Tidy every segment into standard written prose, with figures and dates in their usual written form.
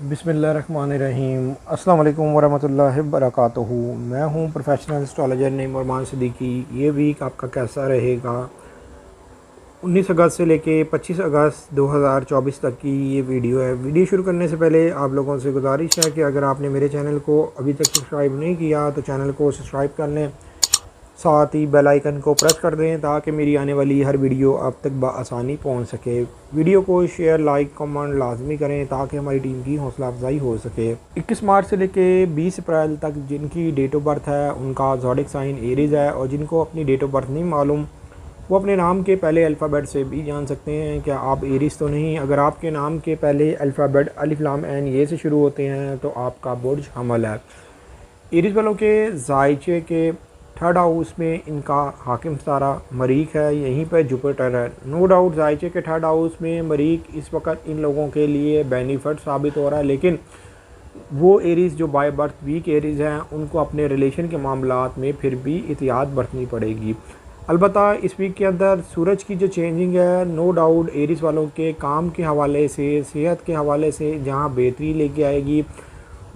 बिस्मिल्लाहिर्रहमानिर्रहीम। अस्सलाम वालेकुम वरहमतुल्लाहि वबरकातुहू। मैं हूं प्रोफेशनल एस्ट्रोलॉजर नईम अरमान सिद्दीकी। ये वीक आपका कैसा रहेगा? 19 अगस्त से लेके 25 अगस्त 2024 तक की ये वीडियो है। वीडियो शुरू करने से पहले आप लोगों से गुजारिश है कि अगर आपने मेरे चैनल को अभी तक सब्सक्राइब नहीं किया तो चैनल को सब्सक्राइब कर लें, साथ ही बेल आइकन को प्रेस कर दें ताकि मेरी आने वाली हर वीडियो आप तक बआसानी पहुंच सके। वीडियो को शेयर, लाइक, कमेंट लाजमी करें ताकि हमारी टीम की हौसला अफजाई हो सके। 21 मार्च से लेके 20 अप्रैल तक जिनकी डेट ऑफ बर्थ है उनका ज़ोडिक साइन एरीज़ है, और जिनको अपनी डेट ऑफ बर्थ नहीं मालूम वो अपने नाम के पहले अल्फ़ाबेट से भी जान सकते हैं क्या आप एरीज़ तो नहीं। अगर आपके नाम के पहले अल्फ़ाबेट अलिफ लाम ऐन ये से शुरू होते हैं तो आपका बुर्ज हमल है। एरीज़ वालों के ज़ायचे के थर्ड हाउस में इनका हाकिम सितारा मरीख है, यहीं पर जुपिटर है। नो डाउट ज़ायचे के थर्ड हाउस में मरीख इस वक्त इन लोगों के लिए बेनिफिट साबित हो रहा है, लेकिन वो एरीज़ जो बाय बर्थ वीक एरीज़ हैं उनको अपने रिलेशन के मामलात में फिर भी एहतियात बरतनी पड़ेगी। अलबत्ता इस वीक के अंदर सूरज की जो चेंजिंग है, नो डाउट एरीज़ वालों के काम के हवाले से, सेहत के हवाले से जहाँ बेहतरी लेके आएगी,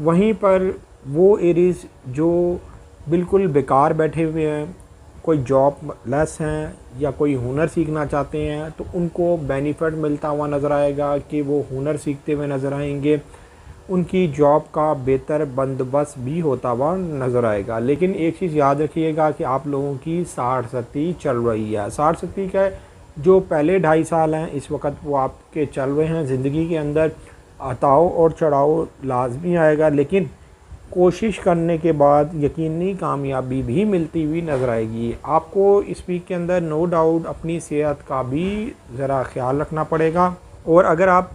वहीं पर वो एरीज़ जो बिल्कुल बेकार बैठे हुए हैं, कोई जॉब लेस हैं या कोई हुनर सीखना चाहते हैं तो उनको बेनिफिट मिलता हुआ नज़र आएगा कि वो हुनर सीखते हुए नज़र आएंगे, उनकी जॉब का बेहतर बंदोबस्त भी होता हुआ नज़र आएगा। लेकिन एक चीज़ याद रखिएगा कि आप लोगों की 60-70 चल रही है। 60-70 का जो पहले 2.5 साल हैं इस वक्त वो आपके चल रहे हैं। ज़िंदगी के अंदर उतार और चढ़ाव लाजमी आएगा, लेकिन कोशिश करने के बाद यकीनी कामयाबी भी मिलती हुई नज़र आएगी। आपको इस वीक के अंदर नो डाउट अपनी सेहत का भी ज़रा ख्याल रखना पड़ेगा, और अगर आप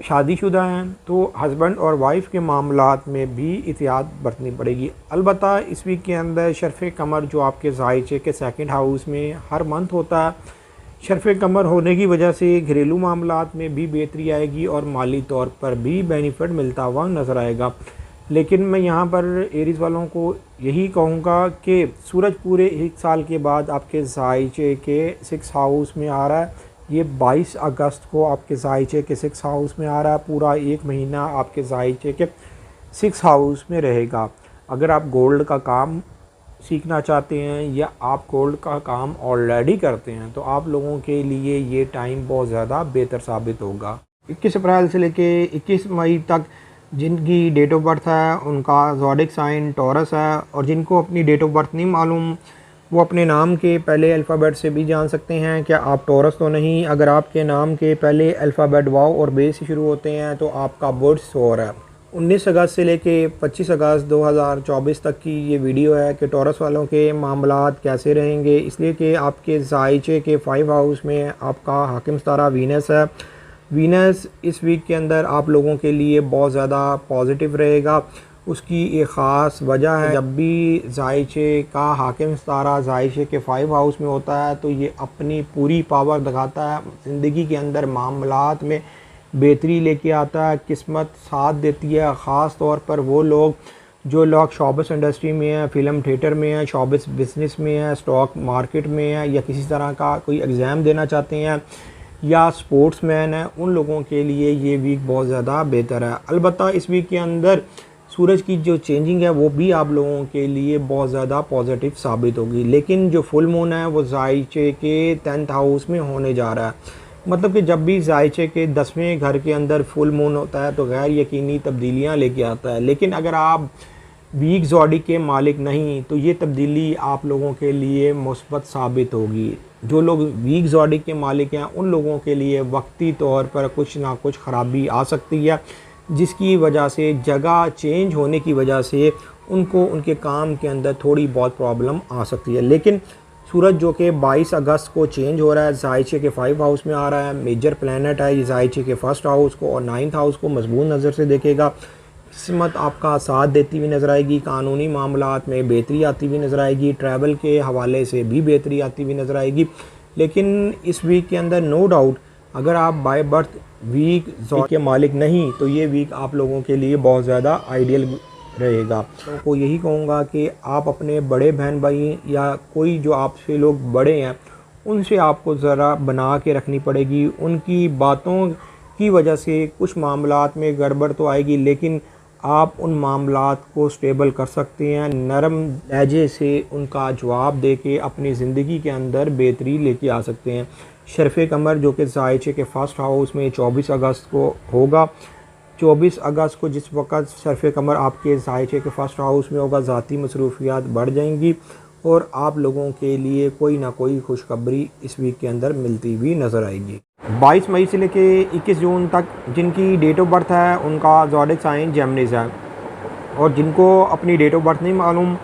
शादीशुदा हैं तो हस्बैंड और वाइफ के मामलात में भी एहतियात बरतनी पड़ेगी। अलबत्ता इस वीक के अंदर शर्फ़ कमर जो आपके ज़ायचे के सेकंड हाउस में हर मंथ होता है, शर्फ़ कमर होने की वजह से घरेलू मामलात में भी बेहतरी आएगी और माली तौर पर भी बेनिफिट मिलता हुआ नज़र आएगा। लेकिन मैं यहाँ पर एरीज़ वालों को यही कहूँगा कि सूरज पूरे 1 साल के बाद आपके ज़ायचे के 6 हाउस में आ रहा है। ये 22 अगस्त को आपके ज़ायचे के 6 हाउस में आ रहा है। पूरा 1 महीना आपके ज़ायचे के 6 हाउस में रहेगा। अगर आप गोल्ड का काम सीखना चाहते हैं या आप गोल्ड का काम ऑलरेडी करते हैं तो आप लोगों के लिए ये टाइम बहुत ज़्यादा बेहतर साबित होगा। 21 अप्रैल से लेके 21 मई तक जिनकी डेट ऑफ बर्थ है उनका ज़ोडिक साइन टॉरस है, और जिनको अपनी डेट ऑफ बर्थ नहीं मालूम वो अपने नाम के पहले अल्फ़ाबेट से भी जान सकते हैं क्या आप टॉरस तो नहीं। अगर आपके नाम के पहले अल्फ़ाबेट वाव और बे से शुरू होते हैं तो आपका बुर्ज सौर है। 19 अगस्त से लेके 25 अगस्त 2024 तक की ये वीडियो है कि टॉरस वालों के मामलात कैसे रहेंगे, इसलिए कि आपके ज़ायचे के 5 हाउस में आपका हाकिम सितारा वीनस है। वीनस इस वीक के अंदर आप लोगों के लिए बहुत ज़्यादा पॉजिटिव रहेगा। उसकी एक ख़ास वजह है, जब भी ज़ायचे का हाकिम सितारा ज़ायचे के 5 हाउस में होता है तो ये अपनी पूरी पावर दिखाता है, ज़िंदगी के अंदर मामलात में बेहतरी लेके आता है, किस्मत साथ देती है। ख़ास तौर पर वो लोग जो लोग शोबिस इंडस्ट्री में हैं, फ़िल्म थिएटर में हैं, शोबिस बिज़नेस में हैं, स्टॉक मार्केट में हैं, या किसी तरह का कोई एग्ज़ाम देना चाहते हैं या स्पोर्ट्समैन है, उन लोगों के लिए ये वीक बहुत ज़्यादा बेहतर है। अलबत्ता इस वीक के अंदर सूरज की जो चेंजिंग है वो भी आप लोगों के लिए बहुत ज़्यादा पॉजिटिव साबित होगी, लेकिन जो फुल मून है वो ज़ायचे के 10th हाउस में होने जा रहा है। मतलब कि जब भी ज़ायचे के 10वें घर के अंदर फुल मून होता है तो गैर यकीनी तब्दीलियाँ लेके आता है, लेकिन अगर आप वीक ज़ोडिक के मालिक नहीं तो ये तब्दीली आप लोगों के लिए मुस्बत साबित होगी। जो लोग वीक ज़ोडिक के मालिक हैं उन लोगों के लिए वक्ती तौर पर कुछ ना कुछ ख़राबी आ सकती है, जिसकी वजह से जगह चेंज होने की वजह से उनको उनके काम के अंदर थोड़ी बहुत प्रॉब्लम आ सकती है। लेकिन सूरज जो कि 22 अगस्त को चेंज हो रहा है, ज़ायचे के 5 हाउस में आ रहा है, मेजर प्लैनेट है ये, ज़ायचे के 1st हाउस को और 9th हाउस को मजबूत नज़र से देखेगा। किस्मत आपका साथ देती हुई नज़र आएगी, कानूनी मामलात में बेहतरी आती हुई नज़र आएगी, ट्रैवल के हवाले से भी बेहतरी आती हुई नज़र आएगी। लेकिन इस वीक के अंदर नो डाउट अगर आप बाय बर्थ वीक ज़ोडिक के मालिक नहीं तो ये वीक आप लोगों के लिए बहुत ज़्यादा आइडियल रहेगा। तो यही कहूँगा कि आप अपने बड़े बहन भाई या कोई जो आपसे लोग बड़े हैं उनसे आपको ज़रा बना के रखनी पड़ेगी, उनकी बातों की वजह से कुछ मामलात में गड़बड़ तो आएगी, लेकिन आप उन मामलात को स्टेबल कर सकते हैं। नरम लहजे से उनका जवाब दे के अपनी ज़िंदगी के अंदर बेहतरी लेके आ सकते हैं। शर्फ़ कमर जो कि ज़ायचे के फ़र्स्ट हाउस में 24 अगस्त को होगा। 24 अगस्त को जिस वक़्त शर्फ़ कमर आपके ज़ायचे के फ़र्स्ट हाउस में होगा, ज़ाती मसरूफियात बढ़ जाएंगी और आप लोगों के लिए कोई ना कोई खुशखबरी इस वीक के अंदर मिलती हुई नज़र आएगी। 22 मई से लेके 21 जून तक जिनकी डेट ऑफ बर्थ है उनका ज़ोडिक साइन जेमिनीज़ है, और जिनको अपनी डेट ऑफ बर्थ नहीं मालूम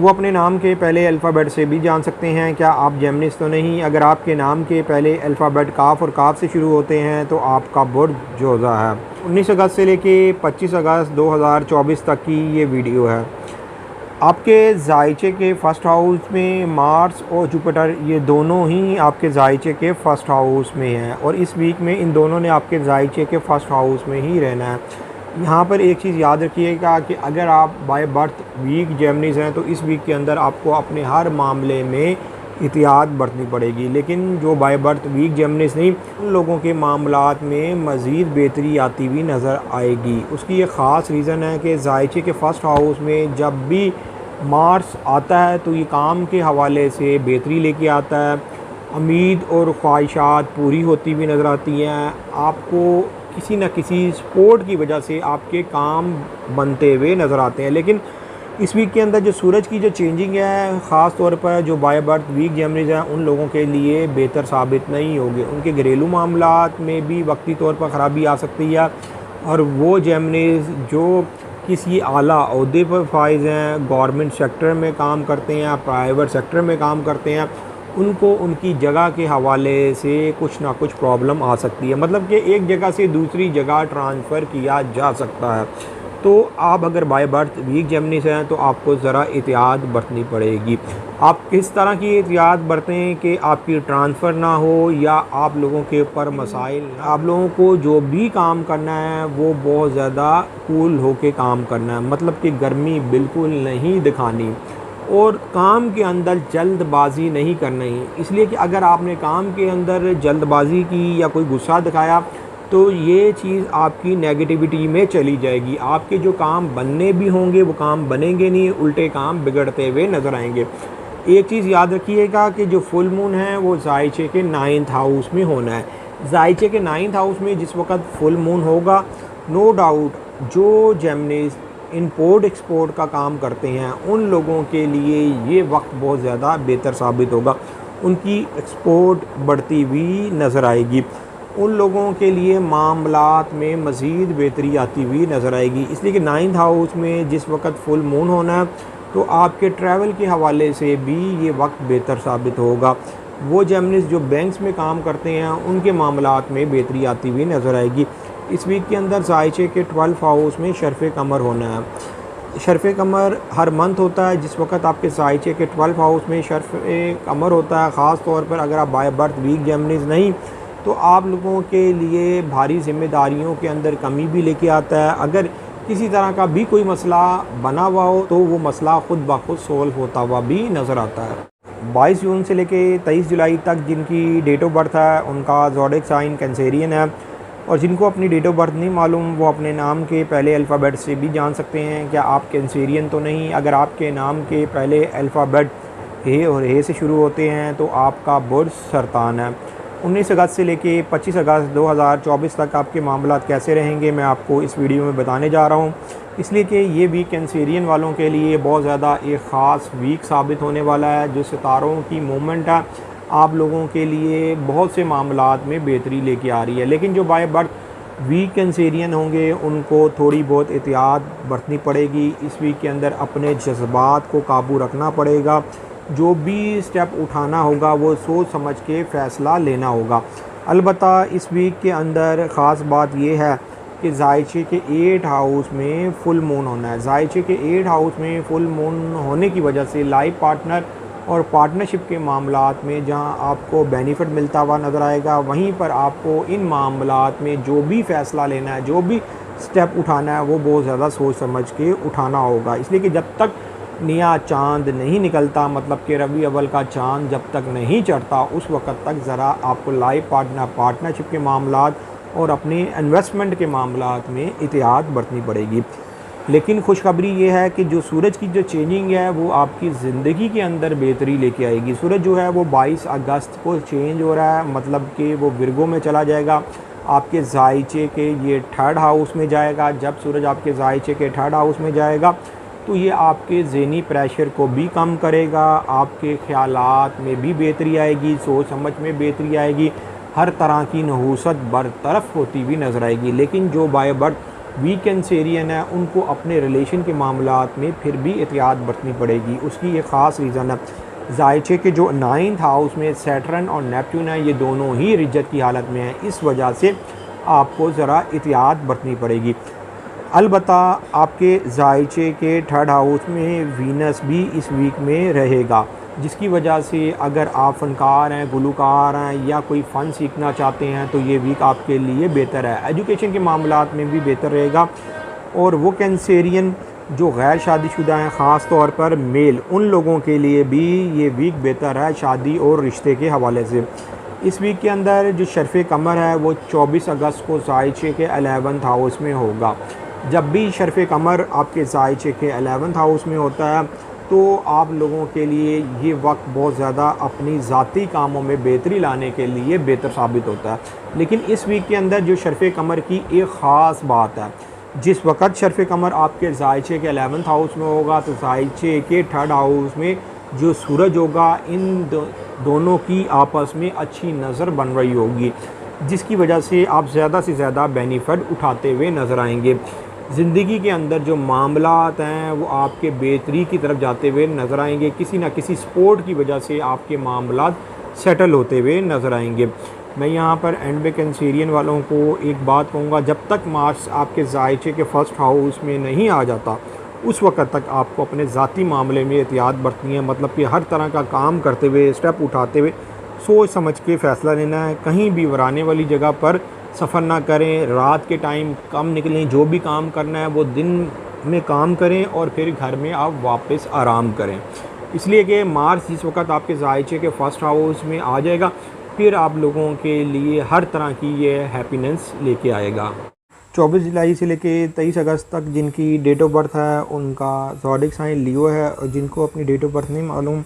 वो अपने नाम के पहले अल्फ़ाबेट से भी जान सकते हैं क्या आप जेमिनीज़ तो नहीं। अगर आपके नाम के पहले अल्फ़ाबेट काफ और काफ से शुरू होते हैं तो आपका बुर्ज जोज़ा है। 19 अगस्त से लेके 25 अगस्त 2024 तक की ये वीडियो है। आपके ज़ायचे के फ़र्स्ट हाउस में मार्स और जुपिटर ये दोनों ही आपके ज़ायचे के फ़र्स्ट हाउस में हैं, और इस वीक में इन दोनों ने आपके ज़ायचे के फ़र्स्ट हाउस में ही रहना है। यहाँ पर एक चीज़ याद रखिएगा कि अगर आप बाय बर्थ वीक जेमिनीज़ हैं तो इस वीक के अंदर आपको अपने हर मामले में एहतियात बरतनी पड़ेगी, लेकिन जो बाय बर्थ वीक जेमिनीज़ नहीं, उन लोगों के मामलात में मज़ीद बेहतरी आती हुई नज़र आएगी। उसकी एक ख़ास रीज़न है कि ज़ायचे के फ़र्स्ट हाउस में जब भी मार्स आता है तो ये काम के हवाले से बेहतरी लेके आता है। उम्मीद और ख्वाहिशात पूरी होती हुई नज़र आती हैं। आपको किसी न किसी स्पोर्ट की वजह से आपके काम बनते हुए नज़र आते हैं, लेकिन इस वीक के अंदर जो सूरज की जो चेंजिंग है, ख़ास तौर पर जो बाय बर्थ वीक जेमिनीज़ हैं उन लोगों के लिए बेहतर साबित नहीं होगी। उनके घरेलू मामलात में भी वक्ती तौर पर ख़राबी आ सकती है, और वो जेमिनीज़ जो किसी आला ओहदे पर फाइज हैं, गवर्नमेंट सेक्टर में काम करते हैं, प्राइवेट सेक्टर में काम करते हैं, उनको उनकी जगह के हवाले से कुछ ना कुछ प्रॉब्लम आ सकती है। मतलब कि एक जगह से दूसरी जगह ट्रांसफ़र किया जा सकता है। तो आप अगर बाय बर्थ वीक जेमिनीज़ हैं तो आपको ज़रा एहतियात बरतनी पड़ेगी। आप किस तरह की एहतियात बरतें कि आपकी ट्रांसफ़र ना हो या आप लोगों के ऊपर मसाइल। आप लोगों को जो भी काम करना है वो बहुत ज़्यादा कूल होके काम करना है, मतलब कि गर्मी बिल्कुल नहीं दिखानी, और काम के अंदर जल्दबाज़ी नहीं करनी। इसलिए कि अगर आपने काम के अंदर जल्दबाज़ी की या कोई गुस्सा दिखाया तो ये चीज़ आपकी नेगेटिविटी में चली जाएगी। आपके जो काम बनने भी होंगे वो काम बनेंगे नहीं, उल्टे काम बिगड़ते हुए नज़र आएंगे। एक चीज़ याद रखिएगा कि जो फुल मून है वो ज़ायचे के 9th हाउस में होना है। ज़ायचे के 9th हाउस में जिस वक्त फुल मून होगा, नो डाउट जो जेमिनीज़ इंपोर्ट एक्सपोर्ट का काम करते हैं उन लोगों के लिए ये वक्त बहुत ज़्यादा बेहतर साबित होगा। उनकी एक्सपोर्ट बढ़ती हुई नज़र आएगी। उन लोगों के लिए मामलात में मज़ीद बेहतरी आती हुई नज़र आएगी। इसलिए कि 9th हाउस में जिस वक्त फुल मून होना है तो आपके ट्रैवल के हवाले से भी ये वक्त बेहतर साबित होगा। वो जेमिनीज़ जो बैंक्स में काम करते हैं उनके मामलात में बेहतरी आती हुई नज़र आएगी। इस वीक के अंदर ज़ायचे के 12th हाउस में शर्फ़ कमर होना है। शर्फ़ कमर हर मंथ होता है। जिस वक्त आपके ज़ायचे के 12th हाउस में शर्फ़ कमर होता है, ख़ास तौर पर अगर आप बाय बर्थ वीक जेमिनीज़ नहीं, तो आप लोगों के लिए भारी ज़िम्मेदारियों के अंदर कमी भी लेके आता है। अगर किसी तरह का भी कोई मसला बना हुआ हो तो वो मसला ख़ुद ब खुद सोल्व होता हुआ भी नज़र आता है। 22 जून से लेके 23 जुलाई तक जिनकी डेट ऑफ बर्थ है उनका ज़ोडिक साइन कैंसेरियन है, और जिनको अपनी डेट ऑफ बर्थ नहीं मालूम वो अपने नाम के पहले अल्फ़ाबेट से भी जान सकते हैं क्या आप कैंसेरियन तो नहीं। अगर आपके नाम के पहले अल्फ़ाबेट ए और ए से शुरू होते हैं तो आपका बुर्ज सरतान है। 19 अगस्त से लेके 25 अगस्त 2024 तक आपके मामलात कैसे रहेंगे मैं आपको इस वीडियो में बताने जा रहा हूँ, इसलिए कि ये वीक कैंसेरियन वालों के लिए बहुत ज़्यादा एक ख़ास वीक साबित होने वाला है। जो सितारों की मूवमेंट है आप लोगों के लिए बहुत से मामलात में बेहतरी लेके आ रही है, लेकिन जो बाय बर्थ वीक कैंसेरियन होंगे उनको थोड़ी बहुत एहतियात बरतनी पड़ेगी। इस वीक के अंदर अपने जज्बात को काबू रखना पड़ेगा। जो भी स्टेप उठाना होगा वो सोच समझ के फ़ैसला लेना होगा। अलबत्ता इस वीक के अंदर ख़ास बात यह है कि ज़ायचे के 8th हाउस में फुल मून होना है। ज़ायचे के 8th हाउस में फुल मून होने की वजह से लाइफ पार्टनर और पार्टनरशिप के मामलात में जहां आपको बेनिफिट मिलता हुआ नज़र आएगा, वहीं पर आपको इन मामलात में जो भी फ़ैसला लेना है, जो भी स्टेप उठाना है वो बहुत ज़्यादा सोच समझ के उठाना होगा। इसलिए कि जब तक नया चांद नहीं निकलता, मतलब कि रबी अव्वल का चांद जब तक नहीं चढ़ता, उस वक्त तक ज़रा आपको लाइफ पार्टनरशिप के मामलात और अपने इन्वेस्टमेंट के मामलात में एहतियात बरतनी पड़ेगी। लेकिन खुशखबरी ये है कि जो सूरज की जो चेंजिंग है वो आपकी ज़िंदगी के अंदर बेहतरी लेके आएगी। सूरज जो है वो 22 अगस्त को चेंज हो रहा है, मतलब कि वो विर्गो में चला जाएगा, आपके ज़ायचे के ये 3rd हाउस में जाएगा। जब सूरज आपके ज़ायचे के 3rd हाउस में जाएगा तो ये आपके ज़हनी प्रेशर को भी कम करेगा, आपके ख़यालात में भी बेहतरी आएगी, सोच समझ में बेहतरी आएगी, हर तरह की नहूसत बरतरफ होती हुई नज़र आएगी। लेकिन जो बाय बर्थ वीक कैंसेरियन है उनको अपने रिलेशन के मामलात में फिर भी एहतियात बरतनी पड़ेगी। उसकी एक ख़ास रीज़न है, ज़ायचे के जो 9th हाउस में सैटर्न और नेपच्यून है ये दोनों ही रिजत की हालत में हैं, इस वजह से आपको ज़रा एहतियात बरतनी पड़ेगी। अलबत्ता आपके ज़ायचे के 3rd हाउस में वीनस भी इस वीक में रहेगा, जिसकी वजह से अगर आप फ़नकार हैं, गुलूकार हैं या कोई फ़न सीखना चाहते हैं तो ये वीक आपके लिए बेहतर है। एजुकेशन के मामलात में भी बेहतर रहेगा। और वो कैंसेरियन जो गैर शादीशुदा हैं, ख़ास तौर पर मेल, उन लोगों के लिए भी ये वीक बेहतर है शादी और रिश्ते के हवाले से। इस वीक के अंदर जो शर्फ़ कमर है वो 24 अगस्त को ज़ायचे के 11th हाउस में होगा। जब भी शर्फ़ कमर आपके ज़ायचे के 11th हाउस में होता है तो आप लोगों के लिए ये वक्त बहुत ज़्यादा अपनी ज़ाती कामों में बेहतरी लाने के लिए बेहतर साबित होता है। लेकिन इस वीक के अंदर जो शर्फ़ कमर की एक ख़ास बात है, जिस वक़्त शर्फ़ कमर आपके ज़ायचे के 11th हाउस में होगा तो ज़ायचे के 3rd हाउस में जो सूरज होगा इन दोनों की आपस में अच्छी नज़र बन रही होगी, जिसकी वजह से आप ज़्यादा से ज़्यादा बेनिफिट उठाते हुए नज़र आएंगे। ज़िंदगी के अंदर जो मामलात हैं वो आपके बेहतरी की तरफ जाते हुए नज़र आएंगे। किसी न किसी स्पोर्ट की वजह से आपके मामलात सेटल होते हुए नज़र आएंगे। मैं यहाँ पर एंड में कैंसेरियन वालों को एक बात कहूँगा, जब तक मार्स आपके ज़ायचे के 1st हाउस में नहीं आ जाता उस वक़्त तक आपको अपने ज़ाती मामले में एहतियात बरतनी है। मतलब कि हर तरह का काम करते हुए, स्टेप उठाते हुए सोच समझ के फ़ैसला लेना है। कहीं भी वराने वाली जगह पर सफ़र ना करें, रात के टाइम कम निकलें, जो भी काम करना है वो दिन में काम करें और फिर घर में आप वापस आराम करें। इसलिए कि मार्स जिस वक्त आपके ज़ायचे के 1st हाउस में आ जाएगा फिर आप लोगों के लिए हर तरह की ये हैप्पीनेस लेके आएगा। 24 जुलाई से लेके 23 अगस्त तक जिनकी डेट ऑफ बर्थ है उनका ज़ोडिक साइन लियो है, और जिनको अपनी डेट ऑफ बर्थ नहीं मालूम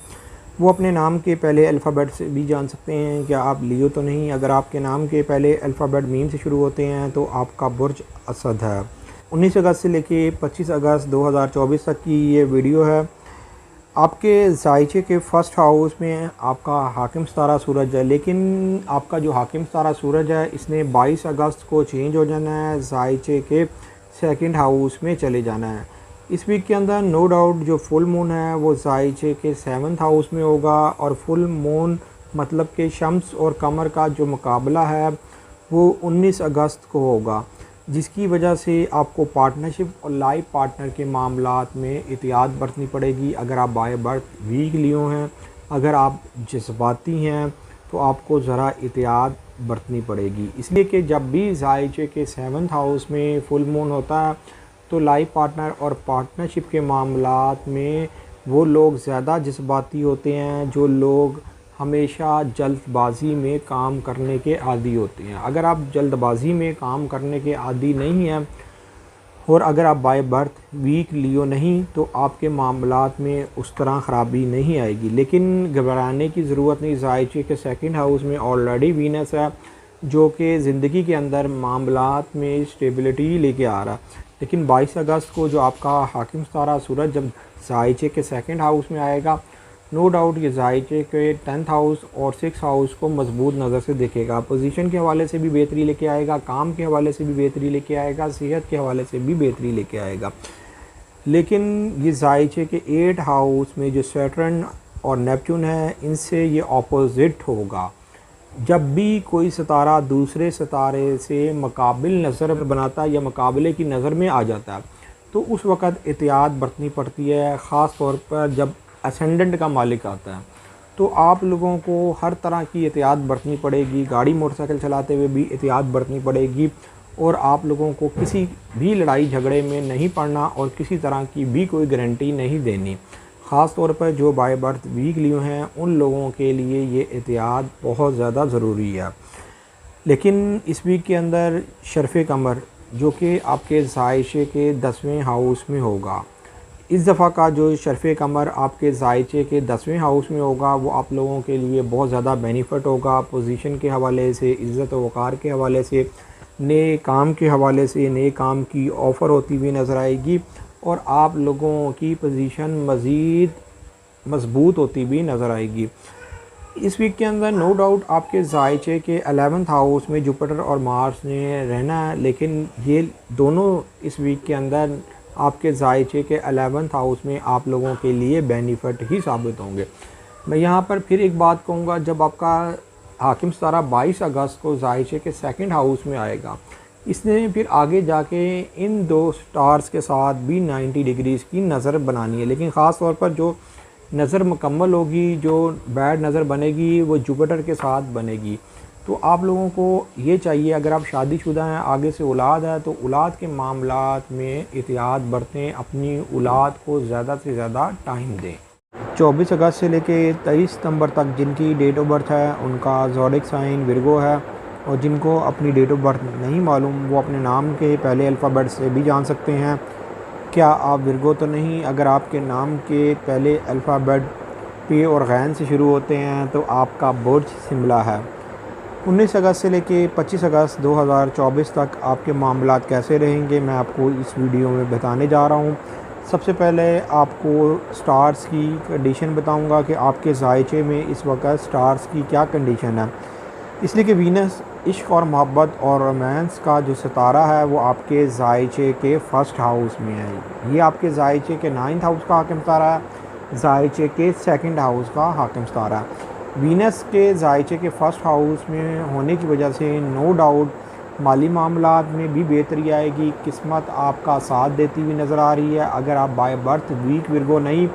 वो अपने नाम के पहले अल्फ़ाबेट से भी जान सकते हैं कि आप लियो तो नहीं। अगर आपके नाम के पहले अल्फ़ाबेट मीम से शुरू होते हैं तो आपका बुर्ज असद है। 19 अगस्त से लेके 25 अगस्त 2024 तक की ये वीडियो है। आपके ज़ायचे के 1st हाउस में आपका हाकिम सितारा सूरज है, लेकिन आपका जो हाकिम सितारा सूरज है इसने 22 अगस्त को चेंज हो जाना है, ज़ायचे के 2nd हाउस में चले जाना है। इस वीक के अंदर नो डाउट जो फुल मून है वो ज़ायचे के 7th हाउस में होगा, और फुल मून मतलब कि शम्स और कमर का जो मुकाबला है वो 19 अगस्त को होगा, जिसकी वजह से आपको पार्टनरशिप और लाइफ पार्टनर के मामलात में एहतियात बरतनी पड़ेगी। अगर आप बाय बर्थ वीक लियो हैं, अगर आप जज्बाती हैं तो आपको ज़रा एहतियात बरतनी पड़ेगी। इसलिए कि जब भी ज़ायचे के 7th हाउस में फुल मून होता है तो लाइफ पार्टनर और पार्टनरशिप के मामलात में वो लोग ज़्यादा जज्बाती होते हैं जो लोग हमेशा जल्दबाज़ी में काम करने के आदी होते हैं। अगर आप जल्दबाज़ी में काम करने के आदी नहीं हैं और अगर आप बाय बर्थ वीक लियो नहीं तो आपके मामलात में उस तरह ख़राबी नहीं आएगी। लेकिन घबराने की ज़रूरत नहीं, ज़ायचे के 2nd हाउस में ऑलरेडी वीनस है जो कि ज़िंदगी के अंदर मामलात में स्टेबिलिटी लेके आ रहा है। लेकिन 22 अगस्त को जो आपका हाकिम सितारा सूरज जब ज़ायचे के 2nd हाउस में आएगा, नो डाउट ये ज़ायचे के 10th हाउस और 6th हाउस को मजबूत नज़र से देखेगा। पोजीशन के हवाले से भी बेहतरी लेके आएगा, काम के हवाले से भी बेहतरी लेके आएगा, सेहत के हवाले से भी बेहतरी लेके आएगा। लेकिन ये ज़ायचे के 8th हाउस में जो सैटर्न और नेपच्यून है इनसे ये ऑपोजिट होगा। जब भी कोई सितारा दूसरे सितारे से मुकाबिल नज़र बनाता है या मुकाबले की नज़र में आ जाता है तो उस वक़्त एहतियात बरतनी पड़ती है, ख़ास तौर पर जब असेंडेंट का मालिक आता है तो आप लोगों को हर तरह की एहतियात बरतनी पड़ेगी। गाड़ी मोटरसाइकिल चलाते हुए भी एहतियात बरतनी पड़ेगी और आप लोगों को किसी भी लड़ाई झगड़े में नहीं पड़ना और किसी तरह की भी कोई गारंटी नहीं देनी। ख़ास तौर पर जो बाय बर्थ वीक लियो हैं उन लोगों के लिए ये एहतियात बहुत ज़्यादा ज़रूरी है। लेकिन इस वीक के अंदर शर्फ़ कमर जो कि आपके ज़ायचे के 10वें हाउस में होगा, इस दफ़ा का जो शर्फ़ कमर आपके ज़ायचे के 10वें हाउस में होगा वो आप लोगों के लिए बहुत ज़्यादा बेनिफिट होगा। पोजीशन के हवाले से, इज़्ज़त व वक़ार के हवाले से, नए काम के हवाले से, नए काम की ऑफ़र होती हुई नज़र आएगी और आप लोगों की पोजीशन मज़ीद मज़बूत होती हुई नज़र आएगी। इस वीक के अंदर नो डाउट आपके ज़ायचे के 11th हाउस में जुपिटर और मार्स ने रहना है, लेकिन ये दोनों इस वीक के अंदर आपके ज़ायचे के 11th हाउस में आप लोगों के लिए बेनिफिट ही साबित होंगे। मैं यहाँ पर फिर एक बात कहूँगा, जब आपका हाकिम सितारा 22 अगस्त को ज़ायचे के 2nd हाउस में आएगा, इसने फिर आगे जाके इन दो स्टार्स के साथ भी 90 डिग्रीज़ की नज़र बनानी है। लेकिन ख़ास तौर पर जो नज़र मुकम्मल होगी, जो बैड नज़र बनेगी, वो जुपिटर के साथ बनेगी। तो आप लोगों को ये चाहिए, अगर आप शादीशुदा हैं, आगे से औलाद है, तो औलाद के मामलात में एहतियात बरतें, अपनी औलाद को ज़्यादा से ज़्यादा टाइम दें। 24 अगस्त से लेके 23 सितंबर तक जिनकी डेट ऑफ बर्थ है उनका ज़ोडिक साइन विर्गो है, और जिनको अपनी डेट ऑफ बर्थ नहीं मालूम वो अपने नाम के पहले अल्फ़ाबेट से भी जान सकते हैं। क्या आप विर्गो तो नहीं? अगर आपके नाम के पहले अल्फ़ाबेट पे और गैन से शुरू होते हैं तो आपका बुर्ज शिमला है। 19 अगस्त से लेके 25 अगस्त 2024 तक आपके मामलात कैसे रहेंगे, मैं आपको इस वीडियो में बताने जा रहा हूँ। सबसे पहले आपको स्टार्स की कंडीशन बताऊँगा कि आपके ज़ायचे में इस वक्त स्टार्स की क्या कंडीशन है। इसलिए कि वीनस इश्क और मोहब्बत और रोमांस का जो सितारा है वो आपके ज़ायचे के 1st हाउस में है। ये आपके ज़ायचे के 9th हाउस का हाकिम सितारा है, ज़ायचे के 2nd हाउस का हाकिम सितारा है। वीनस के ज़ायचे के 1st हाउस में होने की वजह से नो डाउट माली मामलात में भी बेहतरी आएगी। किस्मत आपका साथ देती हुई नज़र आ रही है। अगर आप बाय बर्थ वीक विर्गो नहीं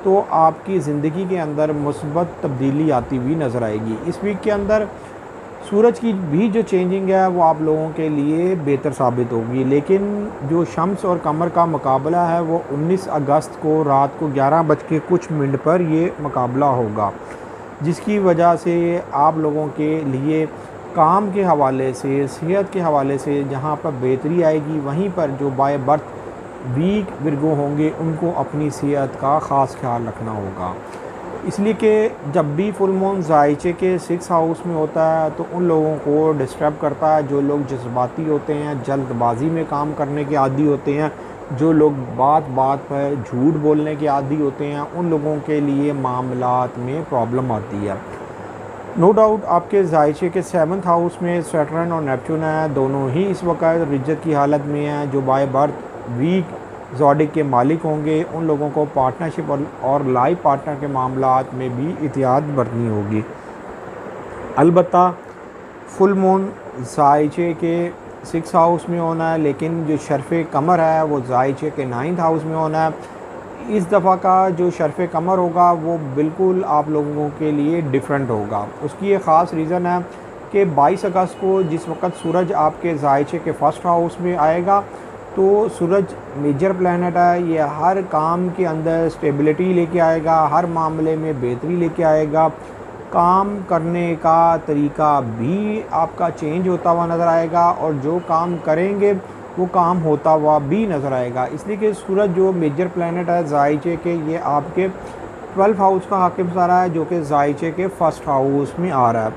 तो आपकी ज़िंदगी के अंदर मुस्बत तब्दीली आती हुई नज़र आएगी। इस वीक के अंदर सूरज की भी जो चेंजिंग है वो आप लोगों के लिए बेहतर साबित होगी, लेकिन जो शम्स और कमर का मुकाबला है वो 19 अगस्त को रात को 11:00 पर ये मुकाबला होगा, जिसकी वजह से आप लोगों के लिए काम के हवाले से, सेहत के हवाले से जहां पर बेहतरी आएगी, वहीं पर जो बाय बर्थ वीक विर्गो होंगे उनको अपनी सेहत का ख़ास ख्याल रखना होगा। इसलिए कि जब भी फुल मून ज़ायचे के 6 हाउस में होता है तो उन लोगों को डिस्टर्ब करता है, जो लोग जज्बाती होते हैं, जल्दबाजी में काम करने के आदी होते हैं, जो लोग बात बात पर झूठ बोलने के आदी होते हैं, उन लोगों के लिए मामलात में प्रॉब्लम आती है। नो डाउट आपके ज़ायचे के 7th हाउस में सैटर्न और नेपच्यून है, दोनों ही इस वक्त रिज्जत की हालत में हैं। जो बाय बर्थ वीक ज़ोडिक के मालिक होंगे उन लोगों को पार्टनरशिप और लाइफ पार्टनर के मामलात में भी एहतियात बरतनी होगी। अलबत्ता फुल मून ज़ायचे के 6 हाउस में होना है, लेकिन जो शर्फ़ कमर है वो ज़ायचे के 9th हाउस में होना है। इस दफ़ा का जो शर्फ़ कमर होगा वो बिल्कुल आप लोगों के लिए डिफरेंट होगा। उसकी एक ख़ास रीज़न है कि 22 अगस्त को जिस वक्त सूरज आपके ज़ायचे के 1st हाउस में आएगा, तो सूरज मेजर प्लैनेट है, ये हर काम के अंदर स्टेबिलिटी लेके आएगा, हर मामले में बेहतरी लेके आएगा। काम करने का तरीका भी आपका चेंज होता हुआ नज़र आएगा और जो काम करेंगे वो काम होता हुआ भी नज़र आएगा। इसलिए कि सूरज जो मेजर प्लैनेट है ज़ायचे के, ये आपके 12th हाउस का हाकिम सितारा है, जो कि ज़ायचे के 1st हाउस में आ रहा है।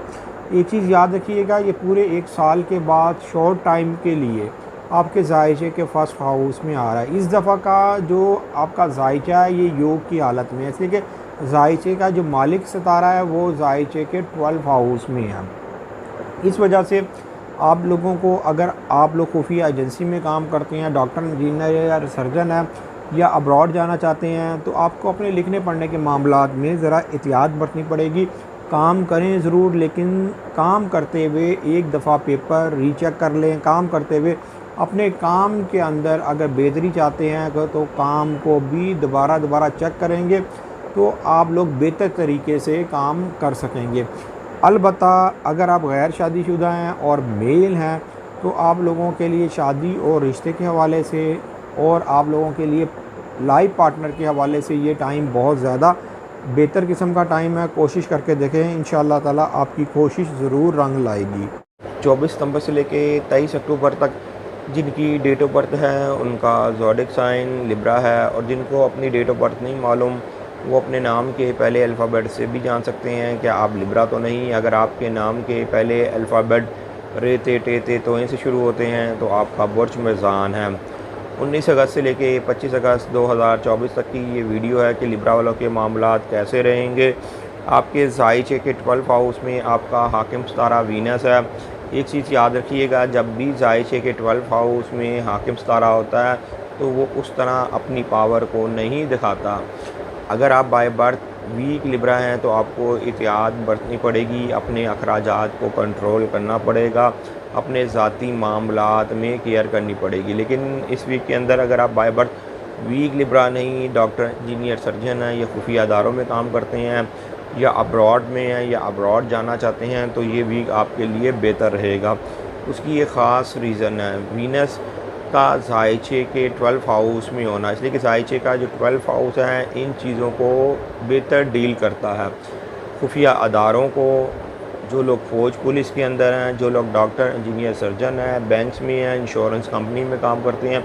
एक चीज़ याद रखिएगा, ये पूरे 1 साल के बाद शॉर्ट टाइम के लिए आपके ज़ायचे के 1st हाउस में आ रहा है। इस दफ़ा का जो आपका ज़ायचा है ये योग की हालत में है, इसलिए कि ज़ायचे का जो मालिक सितारा है वो ज़ायचे के 12th हाउस में है। इस वजह से आप लोगों को, अगर आप लोग खुफिया एजेंसी में काम करते हैं, डॉक्टर, इंजीनियर या सर्जन है, या अब्रॉड जाना चाहते हैं, तो आपको अपने लिखने पढ़ने के मामलात में ज़रा एहतियात बरतनी पड़ेगी। काम करें ज़रूर, लेकिन काम करते हुए एक दफ़ा पेपर रीचेक कर लें। काम करते हुए अपने काम के अंदर अगर बेहतरी चाहते हैं तो काम को भी दोबारा चेक करेंगे तो आप लोग बेहतर तरीके से काम कर सकेंगे। अलबत्ता अगर आप गैर शादीशुदा हैं और मेल हैं तो आप लोगों के लिए शादी और रिश्ते के हवाले से और आप लोगों के लिए लाइफ पार्टनर के हवाले से ये टाइम बहुत ज़्यादा बेहतर किस्म का टाइम है। कोशिश करके देखें, इंशाअल्लाह ताला आपकी कोशिश ज़रूर रंग लाएगी। 24 सितंबर से लेके 23 अक्टूबर तक जिनकी डेट ऑफ बर्थ है उनका ज़ोडिक साइन लिब्रा है, और जिनको अपनी डेट ऑफ बर्थ नहीं मालूम वो अपने नाम के पहले अल्फ़ाबेट से भी जान सकते हैं कि आप लिब्रा तो नहीं। अगर आपके नाम के पहले अल्फ़ाबेट रे ते टे ते तोए से शुरू होते हैं तो आपका बुर्ज मिज़ान है। 19 अगस्त से लेके 25 अगस्त 2024 तक की ये वीडियो है कि लिब्रा वालों के मामलात कैसे रहेंगे। आपके ज़ाइचे के 12 हाउस में आपका हाकिम सितारा वीनस है। एक चीज़ याद रखिएगा, जब भी ज़ाइचे के 12 हाउस में हाकिम सितारा होता है तो वो उस तरह अपनी पावर को नहीं दिखाता। अगर आप बाय बर्थ वीक लिब्रा हैं तो आपको एहतियात बरतनी पड़ेगी, अपने अखराजात को कंट्रोल करना पड़ेगा, अपने ज़ाती मामलात में केयर करनी पड़ेगी। लेकिन इस वीक के अंदर अगर आप बाय बर्थ वीक लिब्रा नहीं, डॉक्टर, इंजीनियर, सर्जन हैं या खुफिया अदारों में काम करते हैं या अब्रॉड में हैं या अब्रॉड जाना चाहते हैं तो ये वीक आपके लिए बेहतर रहेगा। उसकी एक ख़ास रीज़न है वीनस का ज़ाइचे के 12 हाउस में होना, इसलिए कि ज़ाइचे का जो 12 हाउस है इन चीज़ों को बेहतर डील करता है। खुफिया अदारों को, जो लोग फ़ौज पुलिस के अंदर हैं, जो लोग डॉक्टर, इंजीनियर, सर्जन हैं, बैंक्स में हैं, इंश्योरेंस कंपनी में काम करते हैं,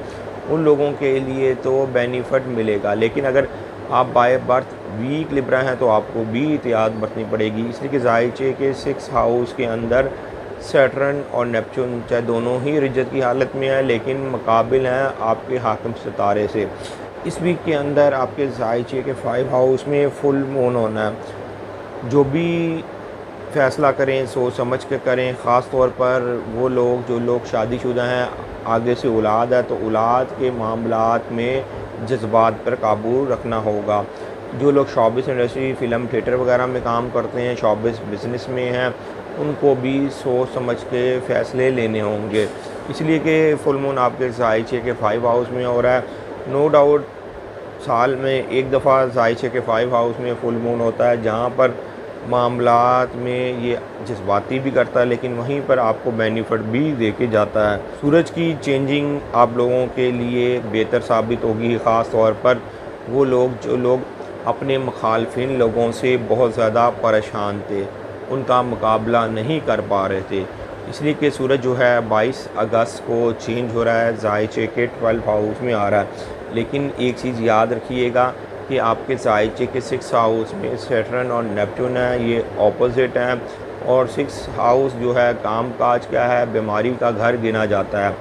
उन लोगों के लिए तो बेनिफिट मिलेगा। लेकिन अगर आप बाय बर्थ वीक लिब्रा हैं तो आपको भी एहतियात बरतनी पड़ेगी, इसलिए कि ज़ाइचे के 6 हाउस के अंदर सैटर्न और नेपच्यून चाहे दोनों ही रिजत की हालत में है लेकिन मुकाबिल हैं आपके हाकिम सितारे से। इस वीक के अंदर आपके ज़ाइचे के 5 हाउस में फुल मून होना है। जो भी फ़ैसला करें सोच समझ के करें, ख़ास तौर पर वो लोग जो लोग शादीशुदा हैं, आगे से औलाद है तो औलाद के मामलात में जज्बात पर काबू रखना होगा। जो लोग शोबिस इंडस्ट्री, फ़िल्म, थिएटर वगैरह में काम करते हैं, शोबिस बिज़नेस में हैं, उनको भी सोच समझ के फ़ैसले लेने होंगे, इसलिए कि फुल मून आपके ज़ाइचे के 5 हाउस में हो रहा है। नो डाउट साल में एक दफ़ा ज़ाइचे के 5 हाउस में फुल मून होता है जहाँ पर मामलात में ये जज्बाती भी करता है लेकिन वहीं पर आपको बेनिफिट भी दे के जाता है। सूरज की चेंजिंग आप लोगों के लिए बेहतर साबित होगी, ख़ास तौर पर वो लोग जो लोग अपने मुखालफिन लोगों से बहुत ज़्यादा परेशान थे, उनका मुकाबला नहीं कर पा रहे थे, इसलिए कि सूरज जो है 22 अगस्त को चेंज हो रहा है, ज़ाइचे के 12 हाउस में आ रहा है। लेकिन एक चीज़ याद रखिएगा कि आपके ज़ाइचे के 6 हाउस में सैटर्न और नेपच्यून है, ये ऑपोजिट हैं, और 6 हाउस जो है काम काज का है, बीमारी का घर गिना जाता है।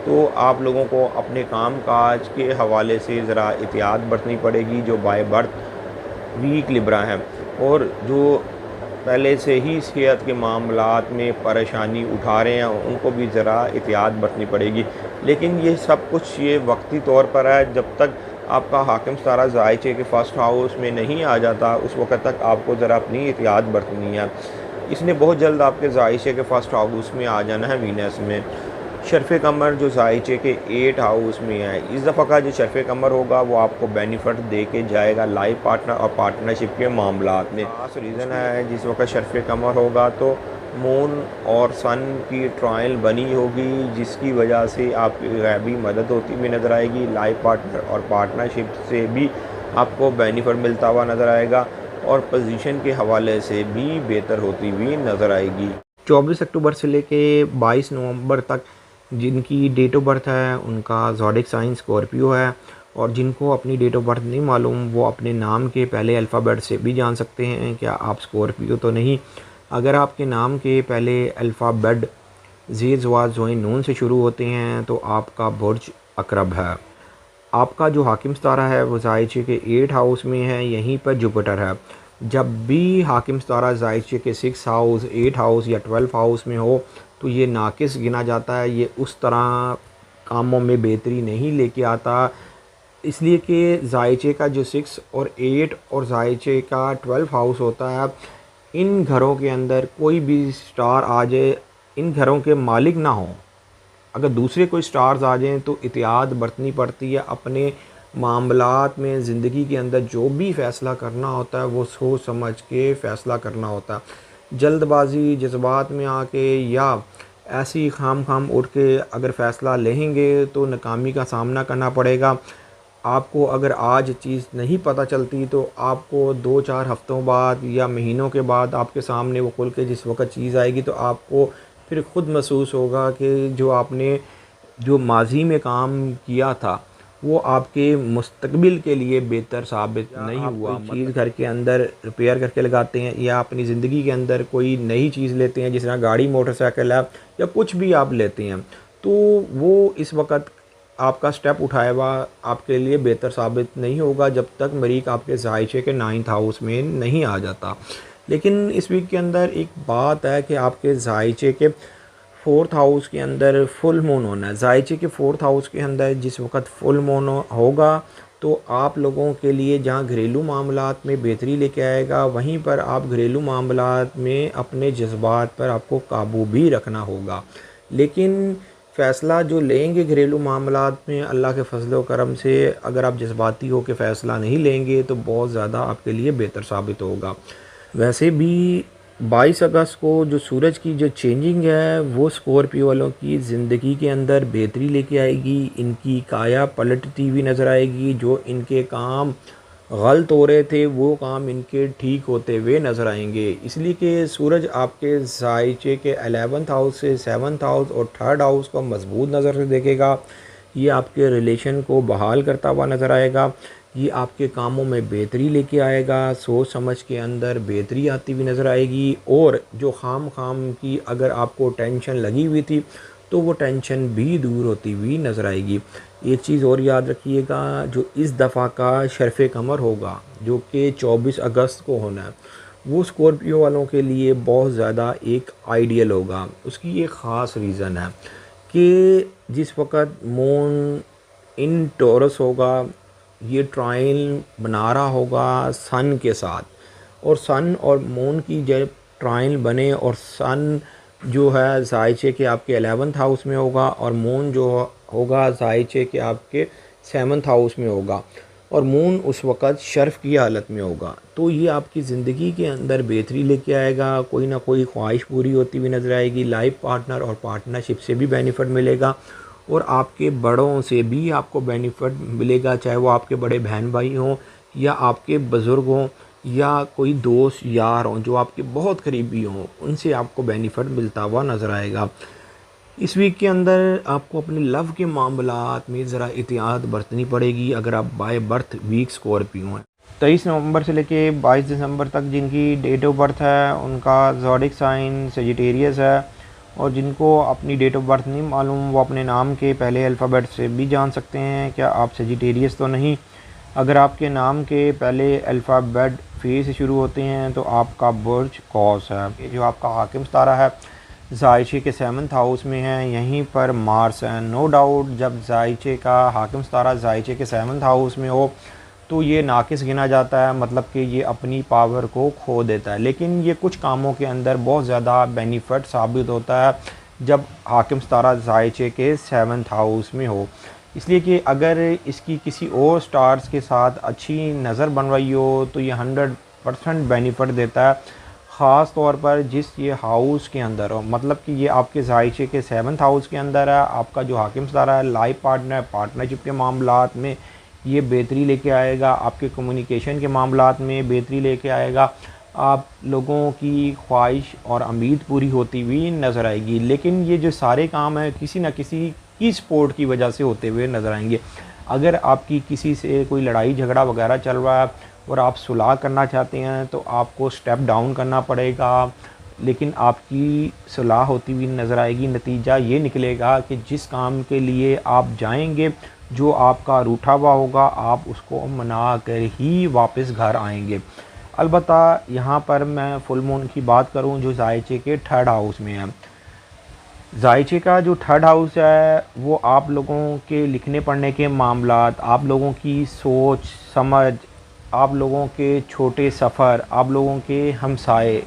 तो आप लोगों को अपने काम काज के हवाले से ज़रा एहतियात बरतनी पड़ेगी जो बाय बर्थ वीक लिब्रा हैं, और जो पहले से ही सेहत के मामलात में परेशानी उठा रहे हैं उनको भी ज़रा एहतियात बरतनी पड़ेगी। लेकिन ये सब कुछ ये वक्ती तौर पर है, जब तक आपका हाकिम सितारा ज़ाइचे के फर्स्ट हाउस में नहीं आ जाता उस वक़्त तक आपको ज़रा अपनी एहतियात बरतनी है। इसने बहुत जल्द आपके ज़ाइचे के फर्स्ट हाउस में आ जाना है वीनस में। शर्फ़ कमर जो ज़ाइचे के 8 हाउस में है, इस दफ़ा का जो शर्फ़ कमर होगा वो आपको बेनिफिट दे के जाएगा लाइफ पार्टनर और पार्टनरशिप के मामलात में। खास रीज़न है जिस वक्त शर्फ़ कमर होगा तो मून और सन की ट्रायल बनी होगी, जिसकी वजह से आपकी गैबी मदद होती हुई नज़र आएगी। लाइफ पार्टनर और पार्टनरशिप से भी आपको बेनिफिट मिलता हुआ नज़र आएगा और पोजीशन के हवाले से भी बेहतर होती हुई नज़र आएगी। 24 अक्टूबर से लेके 22 नवंबर तक जिनकी डेट ऑफ बर्थ है उनका ज़ोडिक साइन स्कॉर्पियो है, और जिनको अपनी डेट ऑफ बर्थ नहीं मालूम वो अपने नाम के पहले अल्फ़ाबेट से भी जान सकते हैं क्या आप स्कॉर्पियो तो नहीं। अगर आपके नाम के पहले अल्फ़ाबेट ज़े ज़वा ज़ोइन नून से शुरू होते हैं तो आपका बुर्ज अकरब है। आपका जो हाकिम सितारा है वो ज़ाइचे के 8 हाउस में है, यहीं पर जुपिटर है। जब भी हाकिम सितारा ज़ाइचे के 6 हाउस, 8 हाउस या 12 हाउस में हो तो ये नाकिस गिना जाता है, ये उस तरह कामों में बेहतरी नहीं लेके आता, इसलिए कि ज़ाइचे का जो 6 और 8 और ज़ाइचे का 12 हाउस होता है, इन घरों के अंदर कोई भी स्टार आ जाए, इन घरों के मालिक ना हो, अगर दूसरे कोई स्टार्स आ जाएँ तो एहतियात बरतनी पड़ती है। अपने मामलात में ज़िंदगी के अंदर जो भी फ़ैसला करना होता है वो सोच समझ के फ़ैसला करना होता है। जल्दबाज़ी, जज्बात में आके या ऐसी खाम उठ के अगर फ़ैसला लेंगे तो नाकामी का सामना करना पड़ेगा। आपको अगर आज चीज़ नहीं पता चलती तो आपको 2-4 हफ़्तों बाद या महीनों के बाद आपके सामने वो खुल के जिस वक़्त चीज़ आएगी तो आपको फिर ख़ुद महसूस होगा कि जो आपने जो माजी में काम किया था वो आपके मुस्तकबिल के लिए बेहतर साबित नहीं हुआ। कोई चीज़ घर के अंदर रिपेयर करके लगाते हैं या अपनी ज़िंदगी के अंदर कोई नई चीज़ लेते हैं, जिस तरह गाड़ी, मोटरसाइकिल है या कुछ भी आप लेते हैं, तो वो इस वक्त आपका स्टेप उठाया हुआ आपके लिए बेहतर साबित नहीं होगा जब तक मरीक आपके जायचे के 9th हाउस में नहीं आ जाता। लेकिन इस वीक के अंदर एक बात है कि आपके जायचे के 4th हाउस के अंदर फुल मून होना है। जायचे के 4th हाउस के अंदर जिस वक्त फुल मून होगा तो आप लोगों के लिए जहां घरेलू मामलात में बेहतरी लेके आएगा, वहीं पर आप घरेलू मामलात में अपने जज्बात पर आपको काबू भी रखना होगा। लेकिन फ़ैसला जो लेंगे घरेलू मामलात में, अल्लाह के फजल व करम से अगर आप जज्बाती हो के फ़ैसला नहीं लेंगे तो बहुत ज़्यादा आपके लिए बेहतर साबित होगा। वैसे भी 22 अगस्त को जो सूरज की जो चेंजिंग है वो स्कॉर्पियो वालों की ज़िंदगी के अंदर बेहतरी लेके आएगी। इनकी काया पलटती हुई नज़र आएगी। जो इनके काम गलत हो रहे थे वो काम इनके ठीक होते हुए नज़र आएंगे। इसलिए कि सूरज आपके जायचे के 11th हाउस से 7th हाउस और 3rd हाउस को मजबूत नज़र से देखेगा। ये आपके रिलेशन को बहाल करता हुआ नज़र आएगा। ये आपके कामों में बेहतरी लेके आएगा। सोच समझ के अंदर बेहतरी आती हुई नज़र आएगी। और जो खाम की अगर आपको टेंशन लगी हुई थी तो वो टेंशन भी दूर होती हुई नज़र आएगी। एक चीज़ और याद रखिएगा, जो इस दफ़ा का शर्फ़ कमर होगा जो कि 24 अगस्त को होना है, वो स्कॉर्पियो वालों के लिए बहुत ज़्यादा एक आइडियल होगा। उसकी एक ख़ास रीज़न है कि जिस वक़्त मून इन टॉरस होगा, ये ट्रायल बना रहा होगा सन के साथ, और सन और मून की जब ट्रायल बने और सन जो है जायचे के आपके 11th हाउस में होगा और मून जो होगा जायचे के आपके 7th हाउस में होगा, और मून उस वक़्त शर्फ़ की हालत में होगा, तो ये आपकी ज़िंदगी के अंदर बेहतरी लेके आएगा। कोई ना कोई ख्वाहिश पूरी होती हुई नज़र आएगी। लाइफ पार्टनर और पार्टनरशिप से भी बेनिफिट मिलेगा और आपके बड़ों से भी आपको बेनिफिट मिलेगा, चाहे वो आपके बड़े बहन भाई हों या आपके बुज़ुर्ग हों या कोई दोस्त यार हों जो आपके बहुत करीबी हों, उनसे आपको बेनिफिट मिलता हुआ नज़र आएगा। इस वीक के अंदर आपको अपने लव के मामलात में ज़रा एहतियात बरतनी पड़ेगी अगर आप बाय बर्थ वीक स्कॉर्पियो हैं। 23 नवंबर से लेके 22 दिसंबर तक जिनकी डेट ऑफ बर्थ है उनका ज़ोडिक साइन सेजिटेरियस है, और जिनको अपनी डेट ऑफ बर्थ नहीं मालूम वो अपने नाम के पहले अल्फ़ाबेट से भी जान सकते हैं क्या आप सेजिटेरियस तो नहीं। अगर आपके नाम के पहले अल्फ़ाबेट फे से शुरू होते हैं तो आपका बुर्ज कौस है। ये जो आपका हाकिम सितारा है जायचे के 7th हाउस में है, यहीं पर मार्स है। नो डाउट जब जायचे का हाकिम सितारा जायचे के 7th हाउस में हो तो ये नाकिस गिना जाता है, मतलब कि ये अपनी पावर को खो देता है। लेकिन ये कुछ कामों के अंदर बहुत ज़्यादा बेनिफिट साबित होता है जब हाकिम सितारा जायचे के 7th हाउस में हो। इसलिए कि अगर इसकी किसी और स्टार्स के साथ अच्छी नज़र बन रही हो तो ये 100% बेनिफिट देता है, ख़ास तौर पर जिस ये हाउस के अंदर हो, मतलब कि ये आपके जायचे के 7th हाउस के अंदर है। आपका जो हाकिम सितारा है लाइफ पार्टनर पार्टनरशिप के मामलात में ये बेहतरी लेके आएगा, आपके कम्युनिकेशन के मामलात में बेहतरी लेके आएगा, आप लोगों की ख्वाहिश और उम्मीद पूरी होती हुई नज़र आएगी। लेकिन ये जो सारे काम हैं किसी न किसी की सपोर्ट की वजह से होते हुए नज़र आएंगे। अगर आपकी किसी से कोई लड़ाई झगड़ा वगैरह चल रहा है और आप सुलह करना चाहते हैं तो आपको स्टेप डाउन करना पड़ेगा, लेकिन आपकी सुलह होती हुई नज़र आएगी। नतीजा ये निकलेगा कि जिस काम के लिए आप जाएंगे, जो आपका रूठा हुआ होगा, आप उसको मना कर ही वापस घर आएंगे। अलबत्ता यहाँ पर मैं फुल मून की बात करूँ जो जायचे के 3rd हाउस में है। जायचे का जो 3rd हाउस है वो आप लोगों के लिखने पढ़ने के मामलात, आप लोगों की सोच समझ, आप लोगों के छोटे सफ़र, आप लोगों के हमसाए,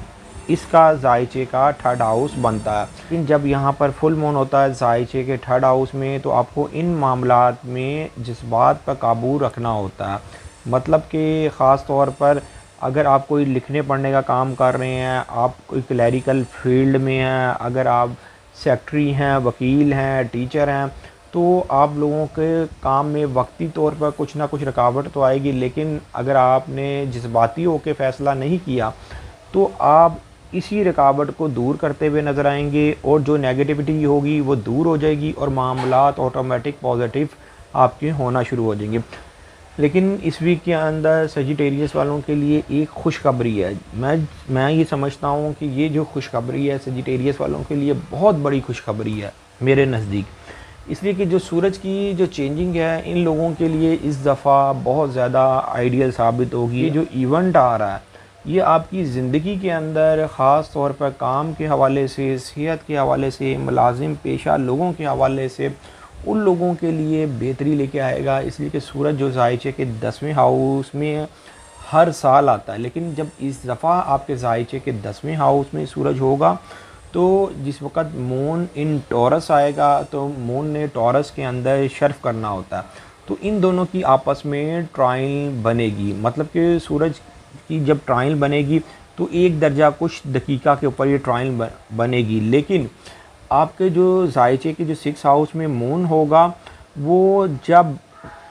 इसका जायचे का 3rd हाउस बनता है। लेकिन जब यहाँ पर फुल मून होता है जायचे के 3rd हाउस में तो आपको इन मामलात में जज्बात पर काबू रखना होता है। मतलब कि ख़ास तौर पर अगर आप कोई लिखने पढ़ने का काम कर रहे हैं, आप कोई क्लैरिकल फील्ड में हैं, अगर आप सेक्रेटरी हैं, वकील हैं, टीचर हैं, तो आप लोगों के काम में वक्ती तौर पर कुछ ना कुछ रुकावट तो आएगी। लेकिन अगर आपने जज्बाती होकर फ़ैसला नहीं किया तो आप इसी रुकावट को दूर करते हुए नज़र आएंगे और जो नेगेटिविटी होगी वो दूर हो जाएगी और मामलात ऑटोमेटिक पॉजिटिव आपके होना शुरू हो जाएंगे। लेकिन इस वीक के अंदर सजिटेरियस वालों के लिए एक खुशखबरी है। मैं ये समझता हूँ कि ये जो खुशखबरी है सजिटेरियस वालों के लिए बहुत बड़ी खुशखबरी है मेरे नज़दीक, इसलिए कि जो सूरज की जो चेंजिंग है इन लोगों के लिए इस दफ़ा बहुत ज़्यादा आइडियल साबित होगी। ये जो इवेंट आ रहा है ये आपकी ज़िंदगी के अंदर ख़ास तौर पर काम के हवाले से, सेहत के हवाले से, मुलाजिम पेशा लोगों के हवाले से उन लोगों के लिए बेहतरी लेके आएगा। इसलिए कि सूरज जो ज़ायचे के 10वें हाउस में हर साल आता है, लेकिन जब इस दफ़ा आपके ज़ायचे के 10वें हाउस में सूरज होगा तो जिस वक़्त मून इन टॉरस आएगा तो मून ने टॉरस के अंदर शर्फ करना होता है, तो इन दोनों की आपस में ट्रायल बनेगी। मतलब कि सूरज की जब ट्रायल बनेगी तो एक दर्जा कुछ दकीका के ऊपर ये ट्रायल बनेगी, लेकिन आपके जो ज़ायचे के जो 6 हाउस में मून होगा वो जब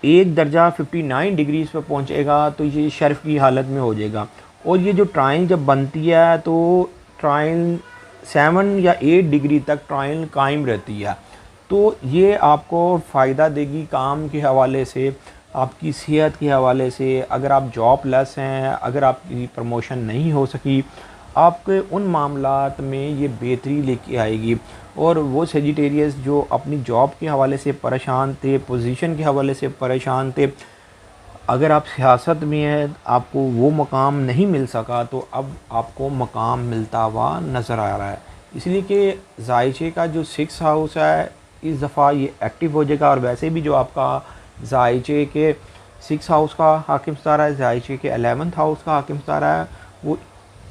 एक दर्जा 59 डिग्रीज़ पर पहुंचेगा तो ये शर्फ की हालत में हो जाएगा। और ये जो ट्रायल जब बनती है तो ट्रायल 7 या 8 डिग्री तक ट्रायल कायम रहती है, तो ये आपको फ़ायदा देगी काम के हवाले से, आपकी सेहत के हवाले से। अगर आप जॉबलेस हैं, अगर आपकी प्रमोशन नहीं हो सकी, आपके उन मामलात में ये बेहतरी लेके आएगी। और वो सेजिटेरियस जो अपनी जॉब के हवाले से परेशान थे, पोजीशन के हवाले से परेशान थे, अगर आप सियासत में हैं आपको वो मकाम नहीं मिल सका तो अब आपको मकाम मिलता हुआ नज़र आ रहा है। इसलिए कि ज़ायचे का जो 6 हाउस है इस दफ़ा ये एक्टिव हो जाएगा। और वैसे भी जो आपका ज़ायचे के 6 हाउस का हाकिम सितारा है, ज़ायचे के 11th हाउस का हाकिम सितारा है, वो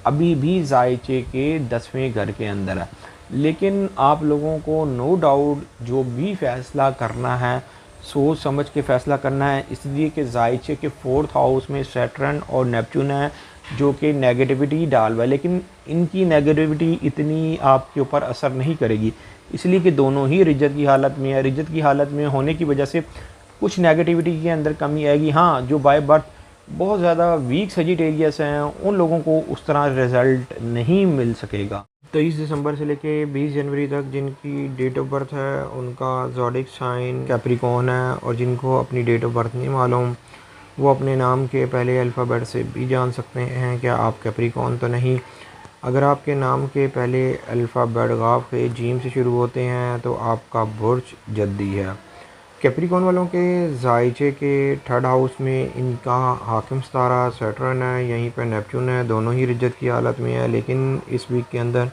अभी भी ज़ायचे के 10वें घर के अंदर है। लेकिन आप लोगों को नो डाउट जो भी फ़ैसला करना है सोच समझ के फ़ैसला करना है, इसलिए कि ज़ायचे के 4th हाउस में सैटर्न और नेपच्यून है जो कि नेगेटिविटी डाल रहा है, लेकिन इनकी नेगेटिविटी इतनी आपके ऊपर असर नहीं करेगी, इसलिए कि दोनों ही रिजत की हालत में है। रिजत की हालत में होने की वजह से कुछ नेगेटिविटी के अंदर कमी आएगी। हाँ, जो बाय बर्थ बहुत ज़्यादा वीक सजिटेरियस हैं उन लोगों को उस तरह रिज़ल्ट नहीं मिल सकेगा। 23 दिसंबर से लेके 20 जनवरी तक जिनकी डेट ऑफ बर्थ है उनका ज़ोडिक साइन कैप्रिकॉर्न है, और जिनको अपनी डेट ऑफ बर्थ नहीं मालूम वो अपने नाम के पहले अल्फ़ाबेट से भी जान सकते हैं क्या आप कैप्रिकॉर्न तो नहीं। अगर आपके नाम के पहले अल्फ़ाबेट गाफ के जीम से शुरू होते हैं तो आपका बुर्ज जद्दी है। कैप्रिकॉर्न वालों के ज़ायचे के 3rd हाउस में इनका हाकिम सितारा सैटर्न है, यहीं पर नेपच्यून है, दोनों ही रिजत की हालत में है। लेकिन इस वीक के अंदर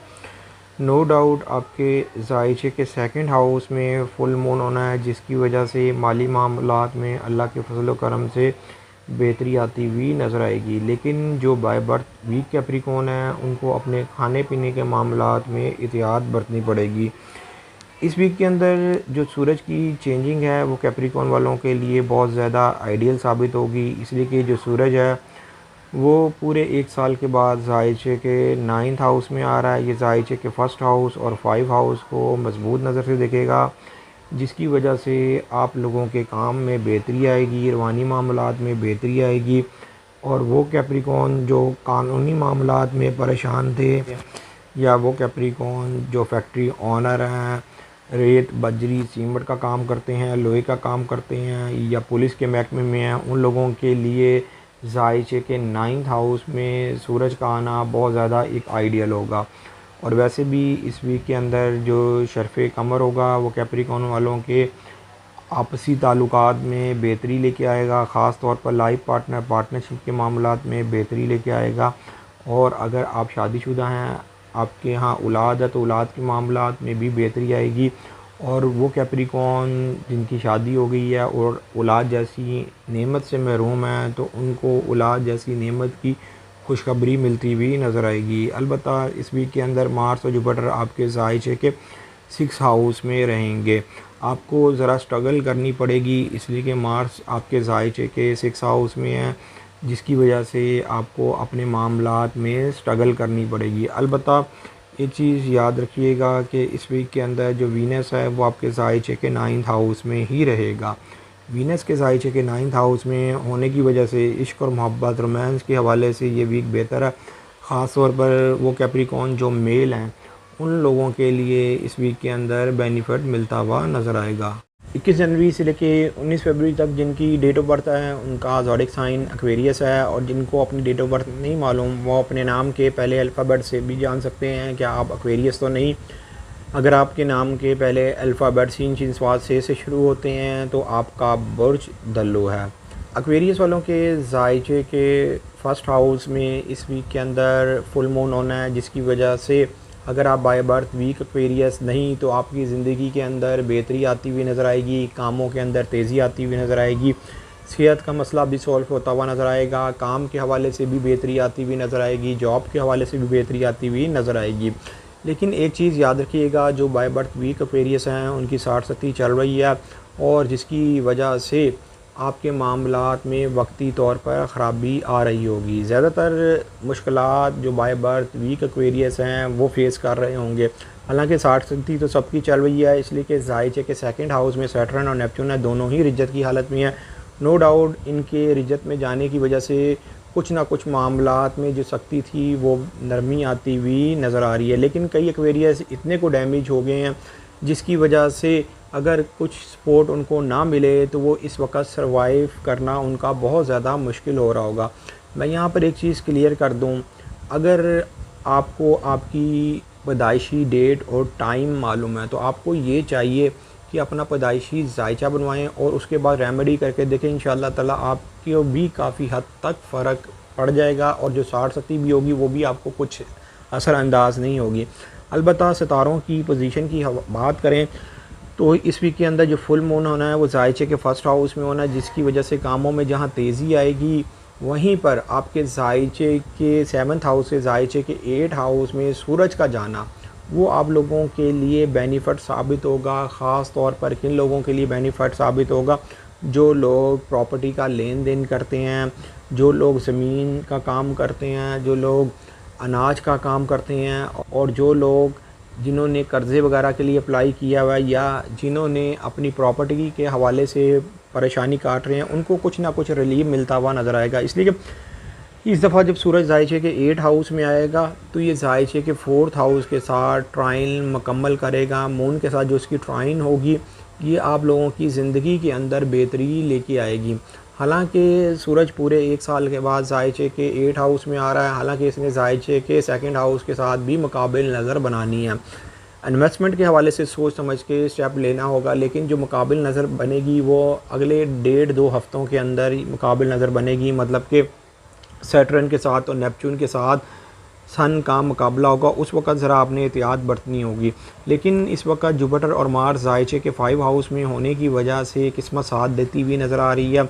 नो डाउट आपके ज़ायचे के 2nd हाउस में फुल मून होना है, जिसकी वजह से माली मामलात में अल्लाह के फजल व करम से बेहतरी आती हुई नज़र आएगी। लेकिन जो बाय बर्थ वीक कैप्रिकॉर्न है उनको अपने खाने पीने के मामलात में एहतियात बरतनी पड़ेगी। इस वीक के अंदर जो सूरज की चेंजिंग है वो कैप्रिकॉर्न वालों के लिए बहुत ज़्यादा आइडियल साबित होगी, इसलिए कि जो सूरज है वो पूरे 1 साल के बाद ज़ायचे के 9th हाउस में आ रहा है। ये ज़ायचे के 1st हाउस और 5 हाउस को मजबूत नज़र से देखेगा, जिसकी वजह से आप लोगों के काम में बेहतरी आएगी, रवानी मामलात में बेहतरी आएगी। और वो कैप्रिकॉर्न जो कानूनी मामलात में परेशान थे, या वो कैप्रिकॉर्न जो फैक्ट्री ऑनर हैं, रेत बजरी सीमेंट का काम करते हैं, लोहे का काम करते हैं, या पुलिस के महकमे में हैं, उन लोगों के लिए ज़ायचे के 9th हाउस में सूरज का आना बहुत ज़्यादा एक आइडियल होगा। और वैसे भी इस वीक के अंदर जो शर्फ़ कमर होगा वो कैप्रिकॉर्न वालों के आपसी ताल्लुकात में बेहतरी लेके आएगा, ख़ास तौर पर लाइफ पार्टनरशिप के मामलात में बेहतरी लेके आएगा। और अगर आप शादीशुदा हैं, आपके यहाँ औलाद है, तो औलाद के मामलात में भी बेहतरी आएगी। और वो कैप्रिकॉर्न जिनकी शादी हो गई है और औलाद जैसी नेमत से महरूम है तो उनको औलाद जैसी नेमत की खुशखबरी मिलती हुई नज़र आएगी। अलबत्ता इस वीक के अंदर मार्स और जुपिटर आपके ज़ायचे के 6 हाउस में रहेंगे। आपको ज़रा स्ट्रगल करनी पड़ेगी, इसलिए कि मार्स आपके ज़ायचे के 6 हाउस में है, जिसकी वजह से आपको अपने मामलात में स्ट्रगल करनी पड़ेगी। अलबत्ता एक चीज़ याद रखिएगा कि इस वीक के अंदर जो वीनस है वो आपके ज़ायचे के 9th हाउस में ही रहेगा। वीनस के ज़ायचे के 9th हाउस में होने की वजह से इश्क और मोहब्बत रोमांस के हवाले से ये वीक बेहतर है, ख़ास तौर पर वो कैप्रिकॉर्न जो मेल हैं उन लोगों के लिए इस वीक के अंदर बेनिफिट मिलता हुआ नज़र आएगा। 21 जनवरी से लेके 19 फरवरी तक जिनकी डेट ऑफ बर्थ है उनका ज़ोडिक साइन एक्वेरियस है, और जिनको अपनी डेट ऑफ बर्थ नहीं मालूम वो अपने नाम के पहले अल्फ़ाबेट से भी जान सकते हैं क्या आप एक्वेरियस तो नहीं। अगर आपके नाम के पहले अल्फ़ाबेट सीन चिन स्वाद से शुरू होते हैं तो आपका बुर्ज दल्लू है। एक्वेरियस वालों के जायचे के फर्स्ट हाउस में इस वीक के अंदर फुल मून होना है, जिसकी वजह से अगर आप बाय बर्थ वीक एक्वेरियस नहीं तो आपकी ज़िंदगी के अंदर बेहतरी आती हुई नज़र आएगी, कामों के अंदर तेज़ी आती हुई नज़र आएगी, सेहत का मसला भी सॉल्व होता हुआ नज़र आएगा, काम के हवाले से भी बेहतरी आती हुई नज़र आएगी, जॉब के हवाले से भी बेहतरी आती हुई नज़र आएगी। लेकिन एक चीज़ याद रखिएगा, जो बाय बर्थ वीक एक्वेरियस हैं उनकी 60-70 चल रही है, और जिसकी वजह से आपके मामलात में वक्ती तौर पर ख़राबी आ रही होगी। ज़्यादातर मुश्किलात जो बाय बर्थ वीक एक्वेरियस हैं वो फेस कर रहे होंगे। हालांकि 60-70 तो सबकी चल रही है, इसलिए कि जायचे के सेकंड हाउस में सैटर्न और नेपच्यून है, दोनों ही रिज्जत की हालत में है। नो डाउट इनके रिज्जत में जाने की वजह से कुछ ना कुछ मामलात में जो सख्ती थी वो नरमी आती हुई नज़र आ रही है। लेकिन कई एक्वेरियस इतने को डैमेज हो गए हैं जिसकी वजह से अगर कुछ सपोर्ट उनको ना मिले तो वो इस वक्त सरवाइव करना उनका बहुत ज़्यादा मुश्किल हो रहा होगा। मैं यहाँ पर एक चीज़ क्लियर कर दूँ, अगर आपको आपकी पैदाइशी डेट और टाइम मालूम है तो आपको ये चाहिए कि अपना पैदाइशी जायचा बनवाएं और उसके बाद रेमेडी करके देखें। इंशाअल्लाह ताला आपको भी काफ़ी हद तक फ़र्क पड़ जाएगा, और जो 60-70 भी होगी वो भी आपको कुछ असरअंदाज नहीं होगी। अलबत्ता सितारों की पोजीशन की बात करें तो इस वीक के अंदर जो फुल मून होना है वो जायचे के फर्स्ट हाउस में होना है, जिसकी वजह से कामों में जहां तेज़ी आएगी वहीं पर आपके जायचे के 7th हाउस से जायचे के 8 हाउस में सूरज का जाना वो आप लोगों के लिए बेनिफिट साबित होगा। ख़ास तौर पर किन लोगों के लिए बेनिफिट साबित होगा, जो लोग प्रॉपर्टी का लेन देन करते हैं, जो लोग ज़मीन का काम करते हैं, जो लोग अनाज का काम करते हैं, और जो लोग जिन्होंने कर्ज़े वगैरह के लिए अप्लाई किया हुआ है या जिन्होंने अपनी प्रॉपर्टी के हवाले से परेशानी काट रहे हैं, उनको कुछ ना कुछ रिलीफ मिलता हुआ नज़र आएगा। इसलिए कि इस दफ़ा जब सूरज जायचे के 8 हाउस में आएगा तो ये जायचे के 4th हाउस के साथ ट्राइन मुकम्मल करेगा। मून के साथ जो इसकी ट्राइन होगी ये आप लोगों की ज़िंदगी के अंदर बेहतरी लेके आएगी। हालांकि सूरज पूरे 1 साल के बाद जायचे के 8 हाउस में आ रहा है, हालांकि इसने जायचे के 2nd हाउस के साथ भी मुकाबिल नज़र बनानी है। इन्वेस्टमेंट के हवाले से सोच समझ के स्टेप लेना होगा, लेकिन जो मुकाबिल नज़र बनेगी वो अगले 1.5-2 हफ़्तों के अंदर मुकाबिल नज़र बनेगी। मतलब कि सैटर्न के साथ और नेपच्यून के साथ सन का मुकाबला होगा, उस वक्त ज़रा आपने एहतियात बरतनी होगी। लेकिन इस वक्त जुपिटर और मार्स जायचे के 5 हाउस में होने की वजह से किस्मत साथ देती हुई नज़र आ रही है।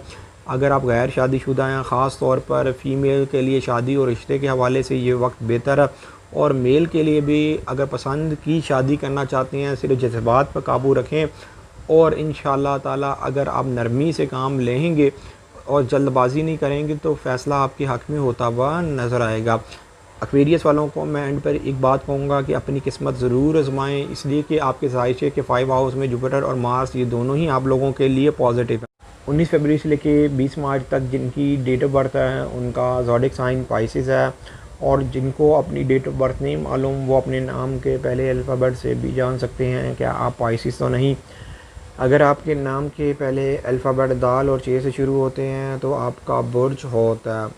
अगर आप गैर शादीशुदा हैं, ख़ास तौर पर फ़ीमेल के लिए शादी और रिश्ते के हवाले से ये वक्त बेहतर है, और मेल के लिए भी अगर पसंद की शादी करना चाहते हैं सिर्फ जज्बात पर काबू रखें, और इंशाअल्लाह ताला अगर आप नरमी से काम लेंगे और जल्दबाजी नहीं करेंगे तो फ़ैसला आपके हक़ में होता हुआ नज़र आएगा। एक्वेरियस वालों को मैं एंड पर एक बात कहूँगा कि अपनी किस्मत ज़रूर आजमाएं, इसलिए कि आपके जायचे के 5 हाउस में जुपिटर और मार्स ये दोनों ही आप लोगों के लिए पॉजिटिव है। 19 फरवरी से लेके 20 मार्च तक जिनकी डेट ऑफ बर्थ है उनका ज़ोडिक साइन पाइसिस है, और जिनको अपनी डेट ऑफ बर्थ नहीं मालूम वो अपने नाम के पहले अल्फ़ाबेट से भी जान सकते हैं क्या आप पाइसिस तो नहीं। अगर आपके नाम के पहले अल्फ़ाबेट दाल और चे से शुरू होते हैं तो आपका बुर्ज होता है।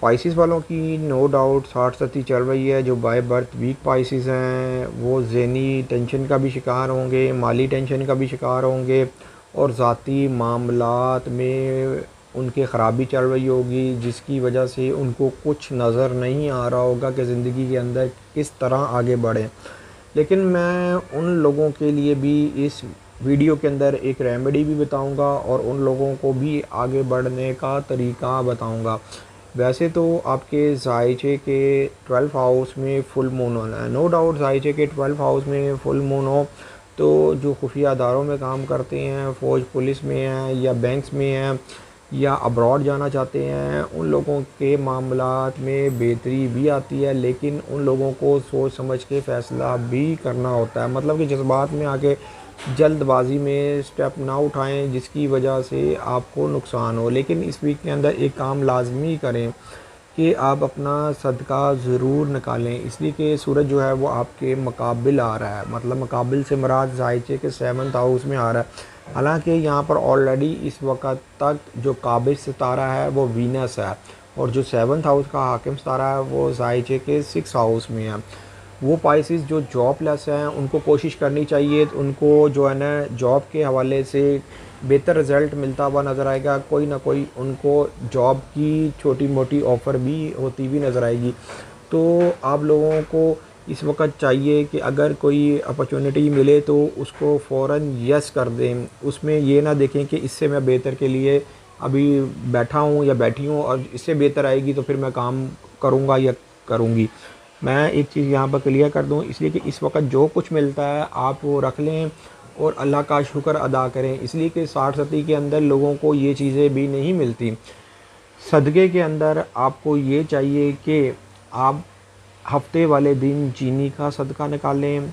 पाइसिस वालों की नो डाउट 60-70 चल रही है। जो बाय बर्थ वीक पाइसिस हैं वो ज़हनी टेंशन का भी शिकार होंगे, माली टेंशन का भी शिकार होंगे, और ज़ाती मामलात में उनके ख़राबी चल रही होगी, जिसकी वजह से उनको कुछ नज़र नहीं आ रहा होगा कि ज़िंदगी के अंदर किस तरह आगे बढ़ें। लेकिन मैं उन लोगों के लिए भी इस वीडियो के अंदर एक रेमेडी भी बताऊंगा और उन लोगों को भी आगे बढ़ने का तरीका बताऊंगा। वैसे तो आपके जायचे के 12 हाउस में फुल मून होना है। नो डाउट जायचे के 12 हाउस में फुल मून हो तो जो खुफिया अदारों में काम करते हैं, फ़ौज पुलिस में हैं या बैंक्स में हैं या अब्रॉड जाना चाहते हैं, उन लोगों के मामलात में बेहतरी भी आती है, लेकिन उन लोगों को सोच समझ के फ़ैसला भी करना होता है। मतलब कि जज्बात में आके जल्दबाजी में स्टेप ना उठाएं जिसकी वजह से आपको नुकसान हो। लेकिन इस वीक के अंदर एक काम लाजमी करें कि आप अपना सदका ज़रूर निकालें, इसलिए कि सूरज जो है वो आपके मुकाबिल आ रहा है, मतलब मुकाबिल से मुराद ज़ायचे के 7th हाउस में आ रहा है। हालांकि यहाँ पर ऑलरेडी इस वक्त तक जो काबिल सितारा है वो वीनस है, और जो 7th हाउस का हाकिम सितारा है वो ज़ायचे के 6 हाउस में है। वो पाइसिस जो जॉबलेस हैं उनको कोशिश करनी चाहिए, तो उनको जो है ना जॉब के हवाले से बेहतर रिज़ल्ट मिलता हुआ नज़र आएगा। कोई ना कोई उनको जॉब की छोटी मोटी ऑफ़र भी होती हुई नज़र आएगी। तो आप लोगों को इस वक्त चाहिए कि अगर कोई अपॉर्चुनिटी मिले तो उसको फ़ौरन यस कर दें। उसमें ये ना देखें कि इससे मैं बेहतर के लिए अभी बैठा हूँ या बैठी हूँ और इससे बेहतर आएगी तो फिर मैं काम करूँगा या करूँगी। मैं एक चीज़ यहाँ पर क्लियर कर दूँ, इसलिए कि इस वक्त जो कुछ मिलता है आप वो रख लें और अल्लाह का शुक्र अदा करें, इसलिए कि 60 के अंदर लोगों को ये चीज़ें भी नहीं मिलती। सदक़े के अंदर आपको ये चाहिए कि आप हफ्ते वाले दिन चीनी का सदका निकालें,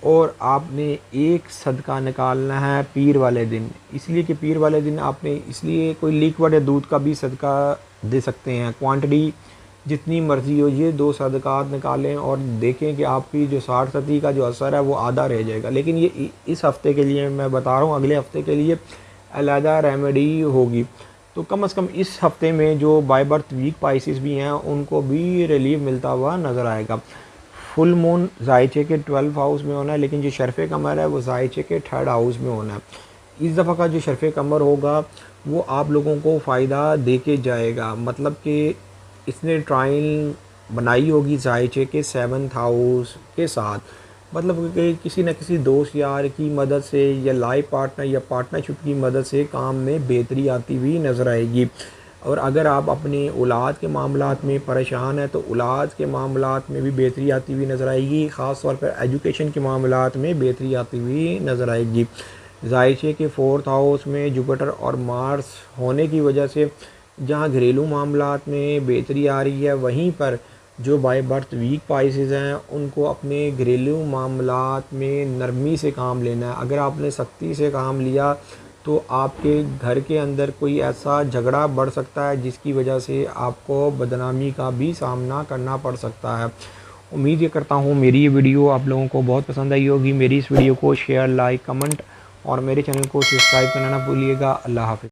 और आपने एक सदका निकालना है पीर वाले दिन, इसलिए कि पीर वाले दिन आपने इसलिए कोई लिक्विड या दूध का भी सदका दे सकते हैं, क्वांटिटी जितनी मर्ज़ी हो। ये 2 सदक़ात निकालें और देखें कि आपकी जो 60 का जो असर है वो आधा रह जाएगा। लेकिन ये इस हफ़्ते के लिए मैं बता रहा हूँ, अगले हफ़्ते के लिए अलहदा रेमेडी होगी। तो कम से कम इस हफ़्ते में जो बाय बर्थ वीक पाइसिस भी हैं उनको भी रिलीफ मिलता हुआ नज़र आएगा। फुल मून ज़ायचे के 12 हाउस में होना है, लेकिन जो शरफ़ कमर है वो ज़ायचे के 3rd हाउस में होना है। इस दफ़ा का जो शरफ़ कमर होगा वो आप लोगों को फ़ायदा दे के जाएगा, मतलब कि इसने ट्रायल बनाई होगी ज़ायचे के 7th हाउस के साथ, मतलब कि किसी न किसी दोस्त यार की मदद से या लाइफ पार्टनर या पार्टनरशिप की मदद से काम में बेहतरी आती हुई नज़र आएगी। और अगर आप अपने औलाद के मामलात में परेशान हैं तो औलाद के मामलात में भी बेहतरी आती हुई नज़र आएगी, ख़ास तौर पर एजुकेशन के मामलात में बेहतरी आती हुई नज़र आएगी। ज़ायचे के 4th हाउस में जुपिटर और मार्स होने की वजह से जहाँ घरेलू मामलात में बेहतरी आ रही है, वहीं पर जो बाय बर्थ वीक पाइसिस हैं उनको अपने घरेलू मामलात में नरमी से काम लेना है। अगर आपने सख्ती से काम लिया तो आपके घर के अंदर कोई ऐसा झगड़ा बढ़ सकता है जिसकी वजह से आपको बदनामी का भी सामना करना पड़ सकता है। उम्मीद ये करता हूँ मेरी ये वीडियो आप लोगों को बहुत पसंद आई होगी। मेरी इस वीडियो को शेयर, लाइक, कमेंट और मेरे चैनल को सब्सक्राइब करना ना भूलिएगा। अल्लाह हाफ़िज़।